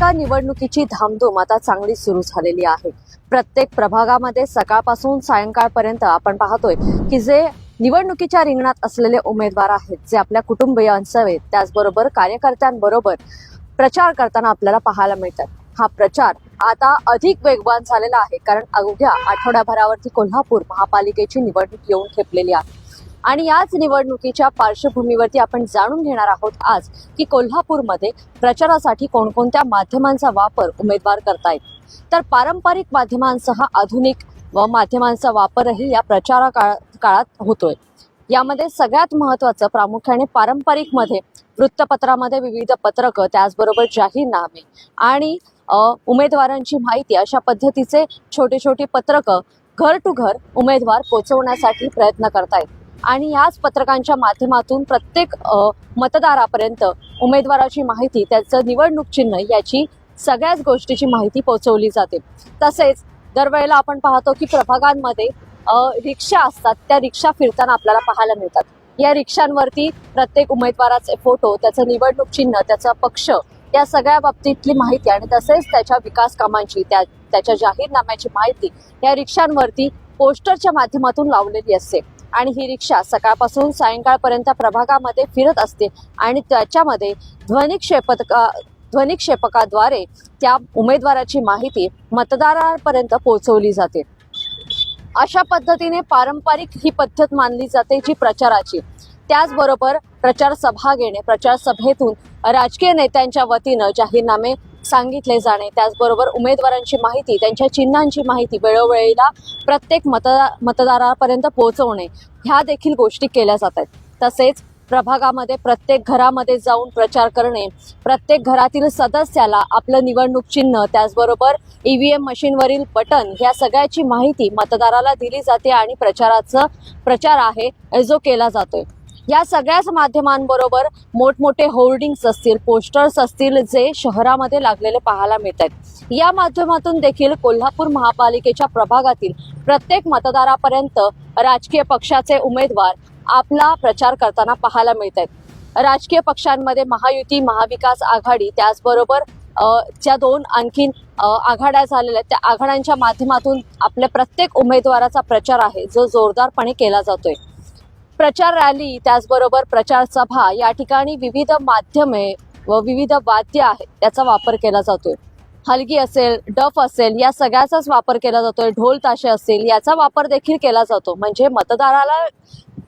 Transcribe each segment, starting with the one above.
महापालिका निवडणुकीची धामधूम आता चांगली सुरू झालेली आहे। प्रत्येक प्रभागामध्ये सकाळपासून सायंकाळपर्यंत आपण पाहतोय की जे निवडणुकीच्या रिंगणात असलेले उमेदवार आहेत, जे आपल्या कुटुंबियांसहित त्याचबरोबर कार्यकर्त्यांबरोबर प्रचार करताना आपल्याला पाहायला मिळतात। हा प्रचार आता अधिक वेगवान झालेला आहे, कारण अवघ्या आठवड्याभरावरती कोल्हापूर महापालिकेची निवडणूक येऊन ठेपलेली आहे। आणि याच निवडणुकीच्या पार्श्वभूमीवरती आपण जाणून घेणार आहोत आज की कोल्हापूरमध्ये प्रचारासाठी कोणकोणत्या माध्यमांचा वापर उमेदवार करतायत। तर पारंपरिक माध्यमांसह आधुनिक माध्यमांचा वापरही या प्रचार काळात होतोय। यामध्ये सगळ्यात महत्त्वाचं प्रामुख्याने पारंपरिकमध्ये वृत्तपत्रामध्ये विविध पत्रकं, त्याचबरोबर जाहीरनामे आणि उमेदवारांची माहिती अशा पद्धतीचे छोटे छोटे पत्रकं घर टू घर उमेदवार पोहोचवण्यासाठी प्रयत्न करतायत। आणि याच पत्रकांच्या माध्यमातून प्रत्येक मतदारापर्यंत उमेदवाराची माहिती, त्याचं निवडणूक चिन्ह याची सगळ्याच गोष्टीची माहिती पोहोचवली जाते। तसेच दरवेळेला आपण पाहतो की प्रभागांमध्ये रिक्षा असतात, त्या रिक्षा फिरताना आपल्याला पाहायला मिळतात। या रिक्षांवरती प्रत्येक उमेदवाराचे फोटो, त्याचं निवडणूक चिन्ह, त्याचा पक्ष या सगळ्या बाबतीतली माहिती आणि तसेच त्याच्या विकास कामांची, त्याच्या जाहीरनाम्याची माहिती या रिक्षांवरती पोस्टरच्या माध्यमातून लावलेली असते। आणि ही रिक्षा सकाळपासून सायंकाळपर्यंत प्रभागामध्ये फिरत असते आणि त्याच्यामध्ये ध्वनी क्षेपकाद्वारे त्या उमेदवाराची माहिती मतदारांपर्यंत पोहोचवली जाते। अशा पद्धतीने पारंपरिक ही पद्धत मानली जाते जी प्रचाराची। त्याचबरोबर प्रचार सभा घेणे, प्रचार सभेतून राजकीय नेत्यांच्या वतीनं जाहीरनामे सांगितले जाणे, त्याचबरोबर उमेदवारांची माहिती, त्यांच्या चिन्हांची माहिती वेळोवेळीला प्रत्येक मतदारापर्यंत पोहोचवणे, ह्या देखील गोष्टी केल्या जातात। तसेच प्रभागामध्ये प्रत्येक घरामध्ये जाऊन प्रचार करणे, प्रत्येक घरातील सदस्याला आपलं निवडणूक चिन्ह, त्याचबरोबर EVM मशीनवरील बटन या सगळ्याची माहिती मतदाराला दिली जाते आणि प्रचार आहे जो केला जातोय। या सगळ्याच माध्यमांबरोबर मोठमोठे होर्डिंग्स असतील, पोस्टर्स असतील, जे शहरामध्ये लागलेले पाहायला मिळतात। या माध्यमातून देखील कोल्हापूर महापालिकेच्या प्रभागातील प्रत्येक मतदारापर्यंत राजकीय पक्षाचे उमेदवार आपला प्रचार करताना पाहायला मिळतात। राजकीय पक्षांमध्ये महायुती, महाविकास आघाडी, त्याचबरोबर ज्या दोन आणखीन आघाड्या झालेल्या आहेत, त्या आघाड्यांच्या माध्यमातून आपल्या प्रत्येक उमेदवाराचा प्रचार आहे जो जोरदारपणे केला जातोय। प्रचार रॅली, त्याचबरोबर प्रचार सभा या ठिकाणी विविध माध्यमे व विविध वाद्य आहेत त्याचा वापर केला जातोय। हलगी असेल, डफ असेल, या सगळ्याचाच वापर केला जातोय। ढोल ताशे असतील, याचा वापर देखील केला जातो। म्हणजे मतदाराला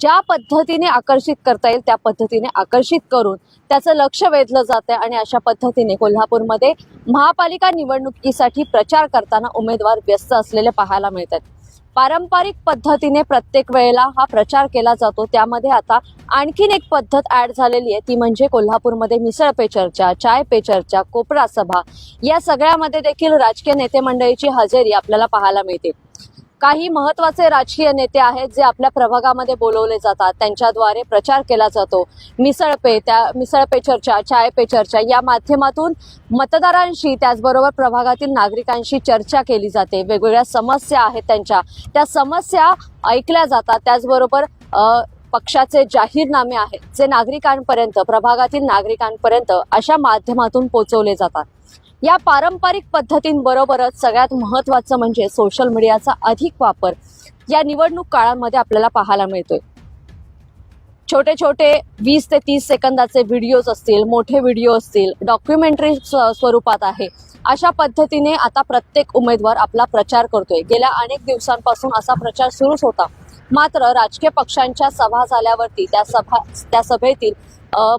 ज्या पद्धतीने आकर्षित करता येईल त्या पद्धतीने आकर्षित करून त्याचं लक्ष वेधलं जातं आणि अशा पद्धतीने कोल्हापूरमध्ये महापालिका निवडणुकीसाठी प्रचार करताना उमेदवार व्यस्त असलेले पाहायला मिळतात। पारंपरिक पद्धतीने प्रत्येक वेळेला हा प्रचार केला जातो। त्यामध्ये आता आणखीन एक पद्धत ऍड झालेली आहे, ती म्हणजे कोल्हापूरमध्ये मिसळ पे चर्चा, चाय पे चर्चा, कोपरा सभा या सगळ्यामध्ये देखील राजकीय नेते मंडळीची हजेरी आपल्याला पाहायला मिळते। काही महत्त्वाचे राजकीय नेते आहेत जे आपल्या प्रभागामध्ये बोलवले जातात, त्यांच्याद्वारे प्रचार केला जातो। मिसळ पे चर्चा, चाय पे चर्चा या माध्यमातून मतदारांशी, त्याचबरोबर प्रभागातील नागरिकांशी चर्चा केली जाते। वेगवेगळ्या समस्या आहेत त्या समस्या ऐकल्या जातात। त्याचबरोबर पक्षाचे जाहीरनामे आहेत जे नागरिकांपर्यंत, प्रभागातील नागरिकांपर्यंत अशा माध्यमातून पोहोचवले जातात। या पारंपरिक पद्धतींबरोबरच सगळ्यात महत्त्वाचं म्हणजे सोशल मीडियाचा अधिक वापर या निवडणूक काळामध्ये आपल्याला पाहायला मिळतोय। छोटे छोटे 20 ते 30 सेकंदाचे व्हिडिओज असतील, मोठे व्हिडिओ असतील, डॉक्युमेंटरी स्वरूपात आहे, अशा पद्धतीने आता प्रत्येक उमेदवार आपला प्रचार करतोय। गेल्या अनेक दिवसांपासून असा प्रचार सुरूच होता। मात्र राजकीय पक्षांच्या सभा झाल्यावरती त्या सभेतील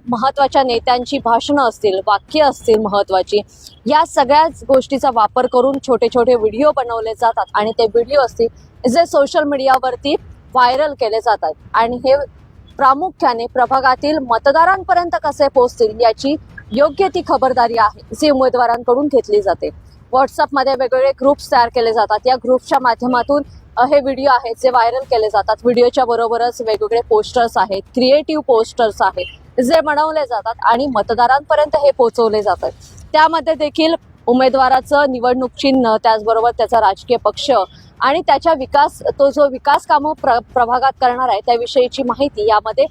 महत्त्वाच्या नेत्यांची भाषणं असतील, वाक्य असतील महत्त्वाची, या सगळ्याच गोष्टीचा वापर करून छोटे छोटे व्हिडिओ बनवले जातात आणि ते व्हिडिओ असतील जे सोशल मीडियावरती व्हायरल केले जातात। आणि हे प्रामुख्याने प्रभागातील मतदारांपर्यंत कसे पोहोचतील याची योग्य ती खबरदारी आहे जी उमेदवारांकडून घेतली जाते। व्हॉट्सअपमध्ये वेगवेगळे ग्रुप्स तयार केले जातात। या ग्रुप्सच्या माध्यमातून हे व्हिडिओ आहेत जे व्हायरल केले जातात। व्हिडिओच्या बरोबरच वेगवेगळे पोस्टर्स आहेत, क्रिएटिव्ह पोस्टर्स आहेत जे बनवले जातात आणि मतदारांपर्यंत हे पोहोचवले जातात। त्यामध्ये देखील उमेदवाराचं निवडणूक चिन्ह, त्याचबरोबर त्याचा राजकीय पक्ष आणि त्याच्या तो जो विकास कामं प्रभागात करणार आहे त्याविषयीची माहिती यामध्ये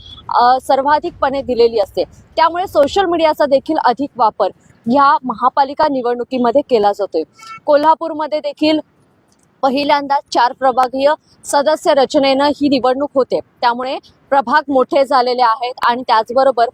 सर्वाधिकपणे दिलेली असते। त्यामुळे सोशल मीडियाचा देखील अधिक वापर ह्या महापालिका निवडणुकीमध्ये केला जातोय। कोल्हापूरमध्ये देखील पहिल्यांदा 4 प्रभागीय सदस्य रचनेनं ही निवडणूक होते, त्यामुळे प्रभाग मोठे झालेले आहेत आणि त्याचबरोबर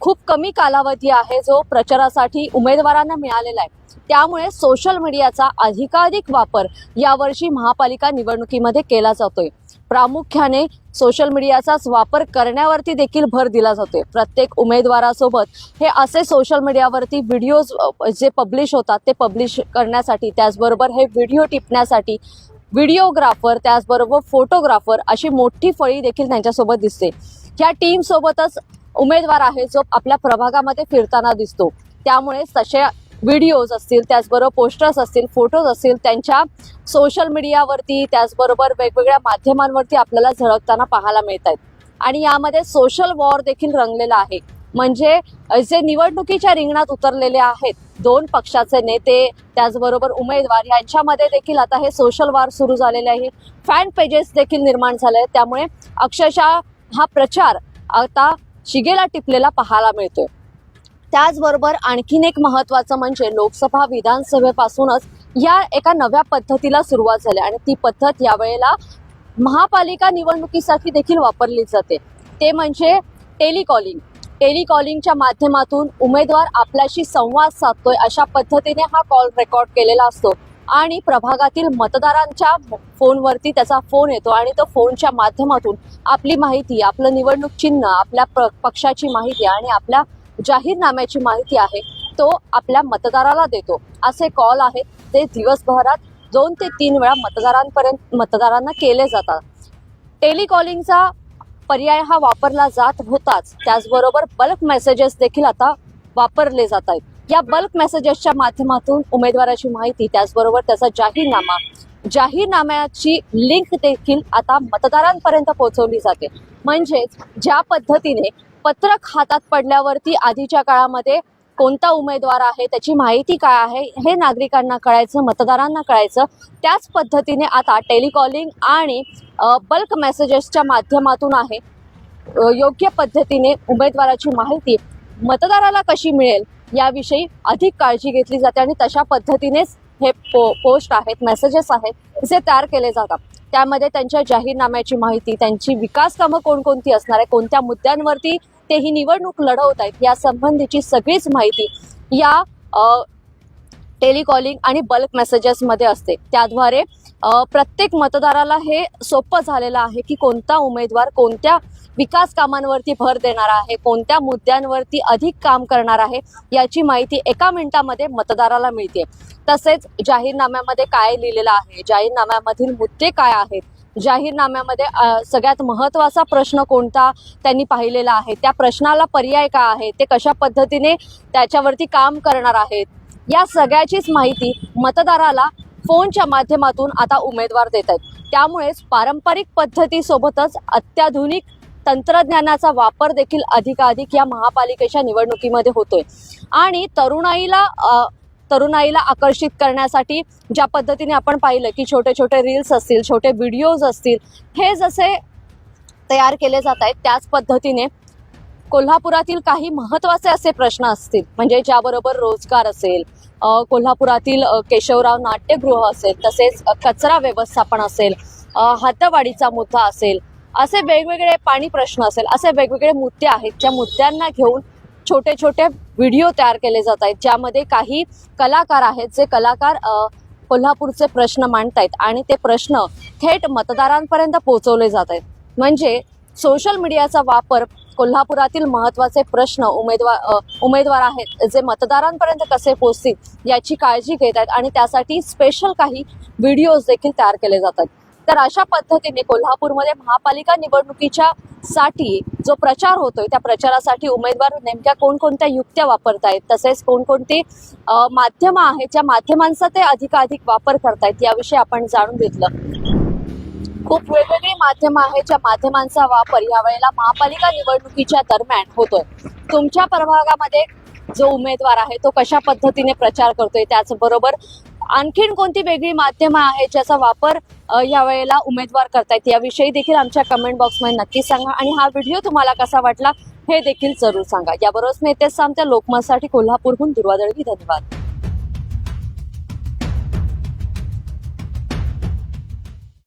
खूप कमी कालावधी आहे जो प्रचारासाठी उमेदवारांना मिळालेला आहे। त्यामुळे सोशल मीडियाचा अधिकाधिक वापर यावर्षी महापालिका निवडणुकीमध्ये केला जातोय। प्रामुख्याने सोशल मीडियाचाच वापर करण्यावरती देखील भर दिला जातोय। प्रत्येक उमेदवारासोबत हे असे सोशल मीडियावरती व्हिडिओज जे पब्लिश होतात ते पब्लिश करण्यासाठी, त्याचबरोबर हे व्हिडिओ टिपण्यासाठी व्हिडिओग्राफर त्याचबरोबर फोटोग्राफर अशी मोठी फळी देखील त्यांच्यासोबत दिसते। या टीम सोबतच उमेदवार आहे जो आपल्या प्रभागामध्ये फिरताना दिसतो। त्यामुळे तशा व्हिडिओज असतील, त्याचबरोबर पोस्टर्स असतील, फोटोज असतील, त्यांच्या सोशल मीडियावरती त्याचबरोबर वेगवेगळ्या माध्यमांवरती आपल्याला झळकताना पाहायला मिळत आहेत। आणि यामध्ये सोशल वॉर देखील रंगलेला आहे। म्हणजे जे निवडणुकीच्या रिंगणात उतरलेले आहेत 2 पक्षाचे नेते त्याचबरोबर उमेदवार यांच्यामध्ये देखील आता हे सोशल वॉर सुरू झालेले आहे। फॅन पेजेस देखील निर्माण झाले आहेत, त्यामुळे अक्षरशः हा प्रचार आता शिगेला टिपलेला पाहायला मिळतोय। त्याचबरोबर आणखीन एक महत्त्वाचं म्हणजे लोकसभा विधानसभेपासूनच या एका नव्या पद्धतीला सुरुवात झाली आणि ती पद्धत यावेळेला महापालिका निवडणुकीसाठी देखील वापरली जाते। ते म्हणजे टेलिकॉलिंग। टेलिकॉलिंगच्या माध्यमातून उमेदवार आपल्याशी संवाद साधतोय अशा पद्धतीने हा कॉल रेकॉर्ड केलेला असतो आणि प्रभागातील मतदारांच्या फोनवरती त्याचा फोन येतो आणि तो फोनच्या माध्यमातून आपली माहिती, आपलं निवडणूक चिन्ह, आपल्या पक्षाची माहिती आणि आपल्या जाहीरनाम्याची माहिती आहे तो आपल्या मतदाराला देतो। असे कॉल आहेत ते दिवसभरात 2 ते 3 वेळा मतदारांना केले जातात। टेलिकॉलिंगचा पर्याय हा वापरला जात होताच, त्याचबरोबर बल्क मेसेजेस देखील आता वापरले जात आहेत। या बल्क मेसेजेसच्या माध्यमातून उमेदवाराची माहिती त्याचबरोबर त्याचा जाहीरनाम्याची लिंक देखील आता मतदारांपर्यंत पोहोचवली जाते। म्हणजेच ज्या पद्धतीने पत्रक हातात पडल्यावरती आधीच्या काळामध्ये कोणता उमेदवार आहे, त्याची माहिती काय आहे हे नागरिकांना कळायचं, मतदारांना कळायचं, त्याच पद्धतीने आता टेलिकॉलिंग आणि बल्क मेसेजेसच्या माध्यमातून आहे योग्य पद्धतीने उमेदवाराची माहिती मतदाराला कशी मिळेल याविषयी अधिक काळजी घेतली जाते आणि तशा पद्धतीनेच हे पोस्ट आहेत, मेसेजेस आहेत जे तयार केले जातात। त्यामध्ये त्यांच्या जाहीरनाम्याची माहिती, त्यांची विकास कामं कोणकोणती असणार आहे, कोणत्या मुद्द्यांवरती ते ही निवडणूक लढवत आहेत या संबंधीची सगळीच माहिती या टेलिकॉलिंग आणि बल्क मेसेजेसमध्ये असते। त्याद्वारे प्रत्येक मतदाराला हे सोपं झालेलं आहे की कोणता उमेदवार कोणत्या विकास कामांवरती भर देणार आहे, कोणत्या मुद्द्यांवरती अधिक काम करणार आहे याची माहिती एका मिनिटामध्ये मतदाराला मिळते। तसेच जाहीरनाम्यामध्ये काय लिहिलेलं आहे, जाहीरनाम्यामधील मुद्दे काय आहेत, जाहीरनाम्यामध्ये सगळ्यात महत्त्वाचा प्रश्न कोणता त्यांनी पाहिलेला आहे, त्या प्रश्नाला पर्याय काय आहे, ते कशा पद्धतीने त्याच्यावरती काम करणार आहेत, या सगळ्याचीच माहिती मतदाराला फोनच्या माध्यमातून आता उमेदवार देत आहेत। त्यामुळेच पारंपरिक पद्धतीसोबतच अत्याधुनिक तंत्रज्ञानाचा वापर देखील अधिकाधिक या महापालिकेच्या निवडणुकीमध्ये होतोय आणि तरुणाईला आकर्षित करण्यासाठी ज्या पद्धतीने आपण पाहिलं की छोटे छोटे रील्स असतील, छोटे व्हिडिओज असतील, हे जसे तयार केले जात आहेत त्याच पद्धतीने कोल्हापुरातील काही महत्त्वाचे असे प्रश्न असतील, म्हणजे ज्याबरोबर रोजगार असेल, कोल्हापुरातील केशवराव नाट्यगृह असेल, तसेच कचरा व्यवस्थापन असेल, हातवाडीचा मुद्दा असेल, असे वेगवेगळे पाणी प्रश्न असेल, असे वेगवेगळे मुद्दे आहेत ज्या मुद्द्यांना घेऊन छोटे छोटे व्हिडिओ तयार केले जात आहेत, ज्यामध्ये काही कलाकार आहेत जे कलाकार कोल्हापूरचे प्रश्न मांडतायत आणि ते प्रश्न थेट मतदारांपर्यंत पोहोचवले जात आहेत। म्हणजे सोशल मीडियाचा वापर कोल्हापुरातील महत्त्वाचे प्रश्न उमेदवार आहेत जे मतदारांपर्यंत कसे पोहोचतील याची काळजी घेत आहेत आणि त्यासाठी स्पेशल काही व्हिडिओज देखील तयार केले जातात। तर अशा पद्धतीने कोल्हापूरमध्ये महापालिका निवडणुकीच्या साठी जो प्रचार होतोय त्या प्रचारासाठी उमेदवार नेमक्या कोणकोणत्या युक्त्या वापरतायत, तसेच कोणकोणती माध्यमं आहेत ज्या माध्यमांचा ते अधिकाधिक वापर करतायत याविषयी आपण जाणून घेतलं। खूप वेगवेगळी माध्यमं आहेत ज्या माध्यमांचा वापर यावेळेला महापालिका निवडणुकीच्या दरम्यान होतोय। तुमच्या प्रभागामध्ये जो उमेदवार आहे तो कशा पद्धतीने प्रचार करतोय, त्याचबरोबर आणखीन कोणती वेगळी माध्यमं आहेत ज्याचा वापर या वेळेला उमेदवार करतायत याविषयी देखील आमच्या कमेंट बॉक्समध्ये नक्की सांगा आणि हा व्हिडिओ तुम्हाला कसा वाटला हे देखील जरूर सांगा. याबरोबरच मी इथेच थांबते. लोकमतसाठी कोल्हापूरहून दुर्वा दळवी. धन्यवाद.